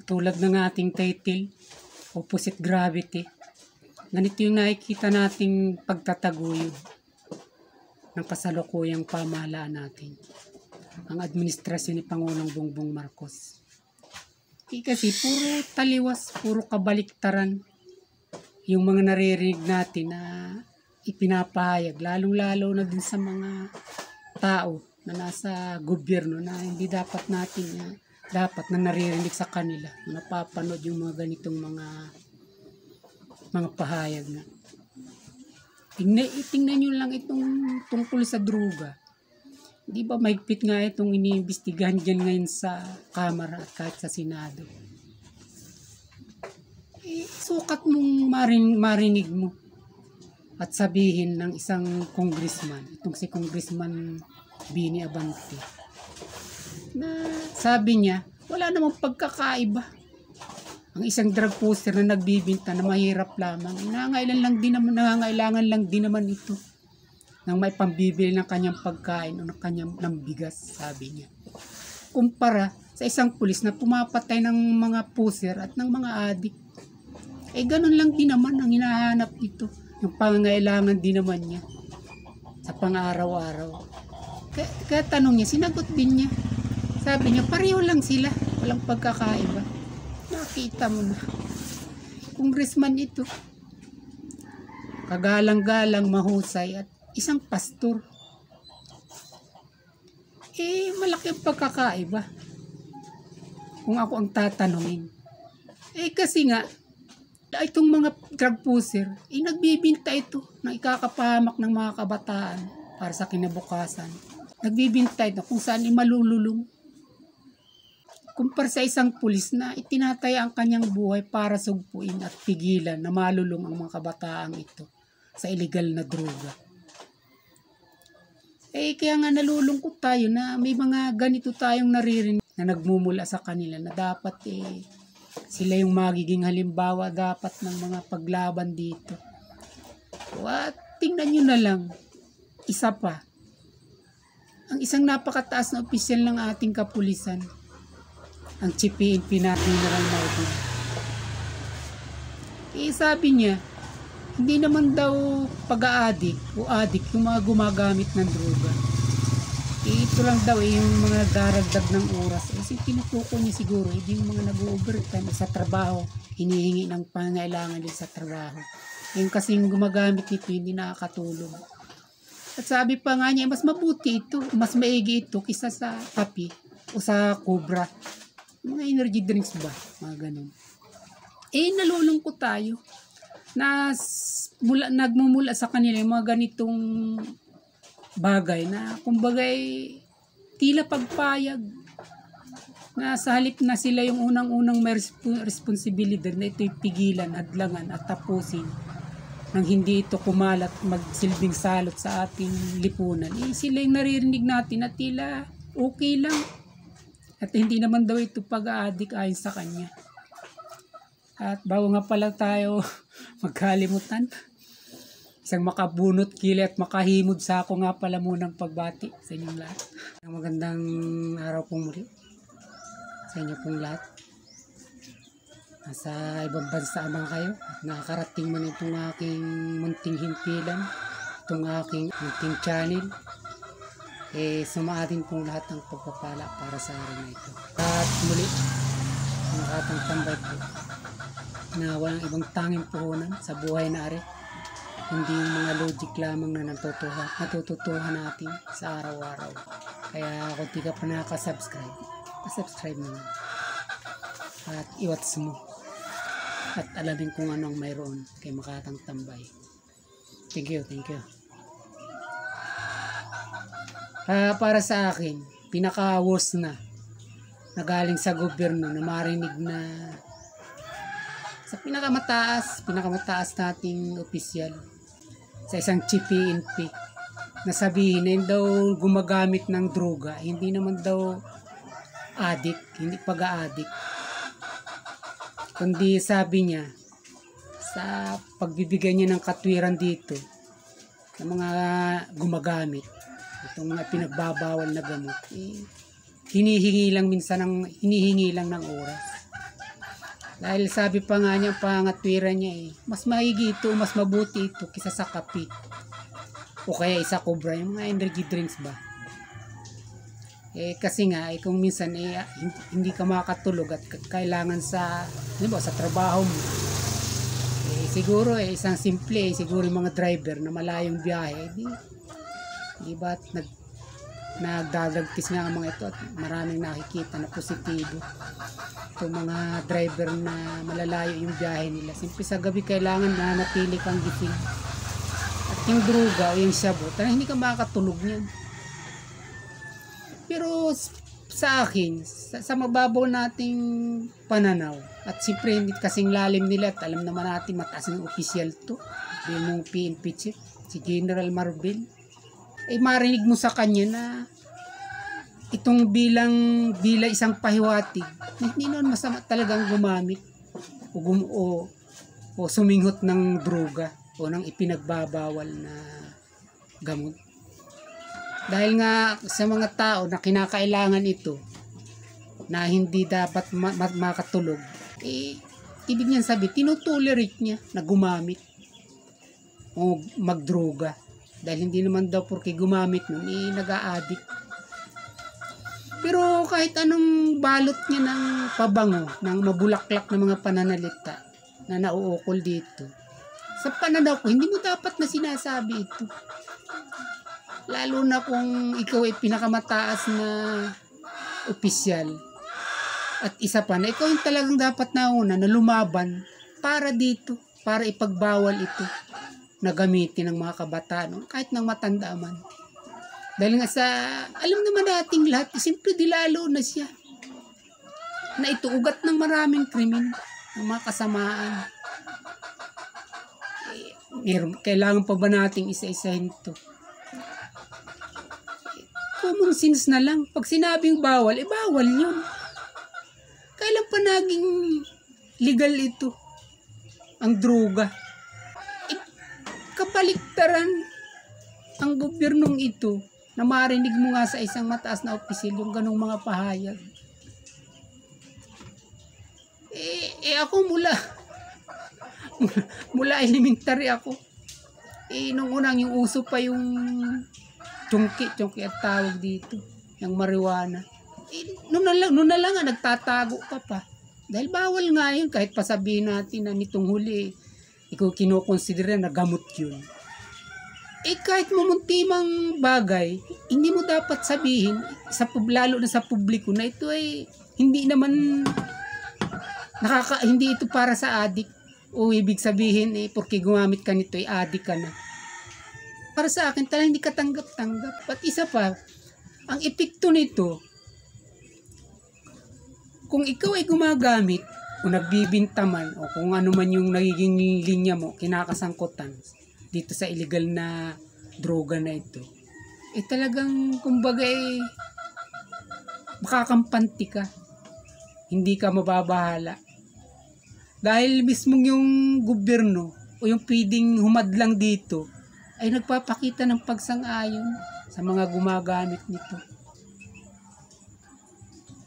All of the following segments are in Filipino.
Tulad ng ating title, Opposite Gravity. Ganito yung nakikita nating pagtataguyod ng kasalukuyang pamahalaan natin. Ang administrasyon ni Pangulong Bongbong Marcos. Kasi puro taliwas, puro kabaliktaran yung mga naririnig natin na ipinapahayag. Lalong-lalo na din sa mga tao na nasa gobyerno na hindi dapat natin dapat na naririnig sa kanila. Napapanood yung mga ganitong mga pahayag na. Tingnan nyo lang itong tungkol sa droga. Di ba mahigpit nga itong iniimbestigahan dyan ngayon sa Kamara at kahit sa Senado. Sukat mong marinig mo at sabihin ng isang congressman, itong si Congressman Bini Abante, na sabi niya, wala namang pagkakaiba. Ang isang drug poster na nagbibinta na mahirap lamang, nangangailangan lang din naman ito nang may pambibili ng kanyang pagkain o ng bigas, sabi niya. Kumpara sa isang pulis na pumapatay ng mga poser at ng mga adik. Ganun lang din naman ang hinahanap nito. Yung pangangailangan din naman niya sa pang-araw-araw. Kaya tanong niya, sinagot din niya. Sabi niya, pareho lang sila. Walang pagkakaiba. Nakita mo na. Congressman ito. Kagalang-galang, mahusay at isang pastor. Malaki ang pagkakaiba. Kung ako ang tatanungin. Kasi nga, itong mga drug poser, nagbibinta ito ng ikakapahamak ng mga kabataan para sa kinabukasan. Nagbibinta ito kung saan malululong. Kumpara sa isang pulis na itinataya ang kanyang buhay para sugpuin at pigilan na malulong ang mga kabataang ito sa illegal na droga. Kaya nga nalulungkot tayo na may mga ganito tayong naririnig na nagmumula sa kanila na dapat sila yung magiging halimbawa dapat ng mga paglaban dito. At tingnan nyo na lang, isa pa, ang isang napakataas na opisyal ng ating kapulisan, ang Chief PNP natin General Martin. Sabi niya, hindi naman daw pag-aadik o adik yung mga gumagamit ng droga. Ito lang daw yung mga daragdag ng oras. Tinutuko niya siguro, hindi yung mga nag-overtime sa trabaho, hinihingi ng pangailangan din sa trabaho. Yung kasing gumagamit nito, hindi nakakatulong. At sabi pa nga niya, mas mabuti ito, mas maigi ito kisa sa kape o sa Cobra. Mga energy drinks ba? Mga ganun. Nalulungkot tayo na nagmumula sa kanila yung mga ganitong bagay na kumbagay tila pagpayag na sa halip na sila yung unang-unang may responsibilidad na ito'y pigilan, hadlangan at tapusin nang hindi ito kumalat magsilbing salot sa ating lipunan. Sila yung naririnig natin na tila okay lang at hindi naman daw ito pag-aadik ayon sa kanya. At bago nga pala tayo magkalimutan, isang makabunot kili at makahimod sa ako nga pala munang pagbati sa inyong lahat. Magandang araw pong muli sa inyo pong lahat. Nasa ibang bansa man kayo at nakakarating man itong aking munting himpilan, itong aking munting channel. Sumaatin pong lahat ng pagpapala para sa araw na ito. At muli, nakatang tambay po na walang ibang tanging puhunan sa buhay na ari, hindi yung mga logic lamang na natututuhan natin sa araw-araw. Kaya kung di ka pa nakaka-subscribe, pa-subscribe naman at i-watch mo at alamin kung anong mayroon kay Makatang Tambay. Thank you. Para sa akin, pinaka-worst na galing sa gobyerno na marinig na sa pinakamataas nating opisyal sa isang Chief PNP na sabihin na daw gumagamit ng droga, hindi naman daw adik, hindi pag-aadik, kundi sabi niya sa pagbibigay niya ng katwiran dito sa mga gumagamit itong mga pinagbabawal na gamot, hinihingi lang ng oras. Dahil sabi pa nga niya, pangatwiran niya mas maigi ito, mas mabuti ito kisa sa kape. O kaya isa Cobra, yung mga energy drinks ba. Kasi nga, kung minsan hindi ka makatulog at kailangan sa trabaho mo. Siguro isang simple, siguro yung mga driver na malayong biyahe, di ba nagdadagtis nga ang mga ito at maraming nakikita na positibo. Itong mga driver na malalayo yung biyahe nila. Simple sa gabi kailangan na natili kang gising. At yung druga o yung shabu, hindi ka makakatulog niyan. Pero sa akin, sa mababaw nating pananaw, at siyempre hindi kasing lalim nila at alam naman natin mataas ng opisyal to, yung PNP chief, si General Marvel, marinig mo sa kanya na itong bilang isang pahiwatig na hindi naman masama talagang gumamit o suminghot ng droga o ng ipinagbabawal na gamot. Dahil nga sa mga tao na kinakailangan ito na hindi dapat makatulog, ibig niyan sabi, tinutolerate niya na gumamit o magdroga. Dahil hindi naman daw porque gumamit nun, nag-a-addict. Pero kahit anong balot niya ng pabango, ng mabulaklak na mga pananalita na nauukol dito, sa pananaw ko, hindi mo dapat na sinasabi ito. Lalo na kung ikaw ay pinakamataas na opisyal. At isa pa na ikaw yung talagang dapat nauna na lumaban para dito, para ipagbawal ito na gamitin ng mga kabataan, kahit ng matanda man. Dahil nga alam naman nating lahat, simple dilalo na siya. Na ito, ugat ng maraming krimen, ng mga kasamaan. Kailangan pa ba nating isa-isahin ito? Common sense na lang. Pag sinabing bawal, bawal yun. Kailan pa naging legal ito? Ang droga. Kabaliktaran ang gobyernong ito na marinig mo nga sa isang mataas na opisyal yung ganong mga pahayag. Ako mula elementary ako. Nung unang yung uso pa yung chungki at tawag dito, yung marijuana. Noon na lang nagtatago ka pa. Dahil bawal nga yun, kahit pasabihin natin na nitong huli, ikaw kinukonsidera na gamot yun. Kahit mumuntimang bagay, hindi mo dapat sabihin, lalo na sa publiko, na ito ay hindi naman, hindi ito para sa adik. O ibig sabihin, porque gumamit ka nito, adik ka na. Para sa akin, talagang hindi ka tanggap-tanggap. At isa pa, ang epekto nito, kung ikaw ay gumagamit, o nagbibinta man, o kung ano man yung nagiging linya mo, kinakasangkutan dito sa illegal na droga na ito, talagang kumbaga makakampanti ka. Hindi ka mababahala. Dahil mismo yung gobyerno o yung pwedeng humadlang dito ay nagpapakita ng pagsang-ayon sa mga gumagamit nito.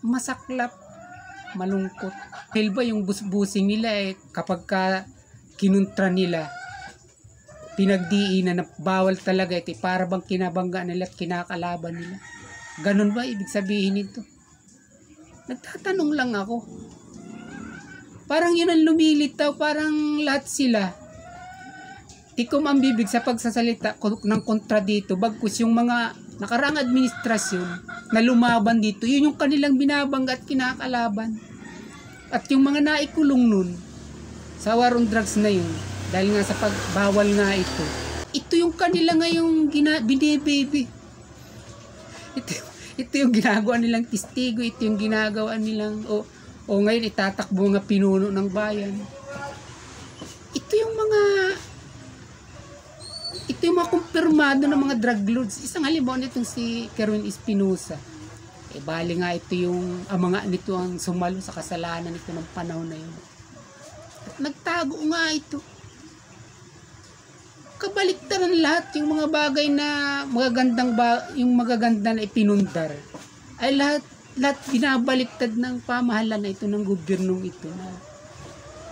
Masaklap, malungkot. Dahil ba yung busing nila kapag kinuntra nila, pinagdiinan na bawal talaga ito, para bang kinabangga nila at kinakalaban nila. Ganun ba ibig sabihin nito? Nagtatanong lang ako. Parang yun ang lumilitaw, parang lahat sila tikom ang bibig sa pagsasalita ng kontra dito, bagkus yung mga nakaraang administrasyon na lumaban dito, yun yung kanilang binabangga at kinakalaban. At yung mga naikulong nun sa war on drugs na yun, dahil nga sa pagbawal nga ito yung kanila ngayong binibaby. Ito yung ginagawa nilang testigo, ito yung ginagawa nilang o ngayon itatakbo nga pinuno ng bayan. Ito yung mga kumpirmado ng mga drug lords. Isang halimbawa nitong si Kerwin Espinosa. Bali nga ito yung mga nito ang sumalo sa kasalanan nito ng panahon na yun. At nagtago nga ito. Kabaliktaran lahat yung mga bagay na yung magaganda na ipinundar ay lahat binabaliktad ng pamahalaan na ito ng gobyernong ito na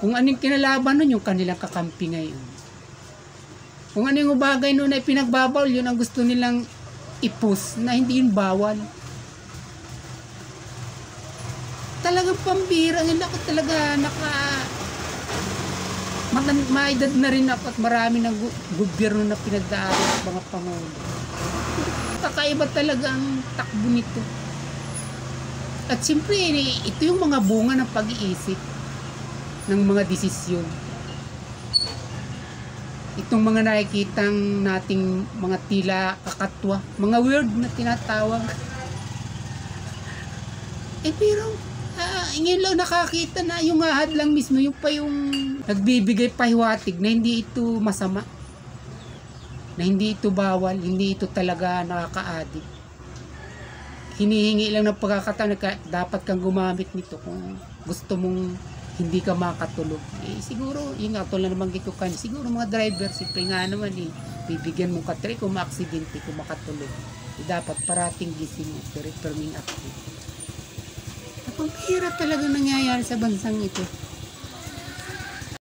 Kung anong kinalaban nun, yung kanilang kakampi ngayon. Kung anong bagay nun ay pinagbabawal, yun ang gusto nilang ipus na hindi yun bawal. Talagang pambira. Hindi ako talaga maedad na rin ako at marami ng gobyerno na pinagdaanan at mga pangulo. Kakaiba talaga ang takbo nito. At siyempre, ito yung mga bunga ng pag-iisip ng mga desisyon. Itong mga nakikitang nating mga tila kakatwa, mga word na tinatawag. Pero ngayon lang nakakita na yung ahad lang mismo, yung pa yung nagbibigay pahiwatig na hindi ito masama, na hindi ito bawal, hindi ito talaga nakaka-addict. Hinihingi lang ng pagkakataon na dapat kang gumamit nito kung gusto mong hindi ka makatulog. Siguro, yung nga tulad naman gito kanina, siguro mga driver, siyempre nga naman bibigyan mo katry kung maaksidente, kung makatulog. Dapat parating gising mo, pero active. Ang pira talaga nangyayari sa bansang ito.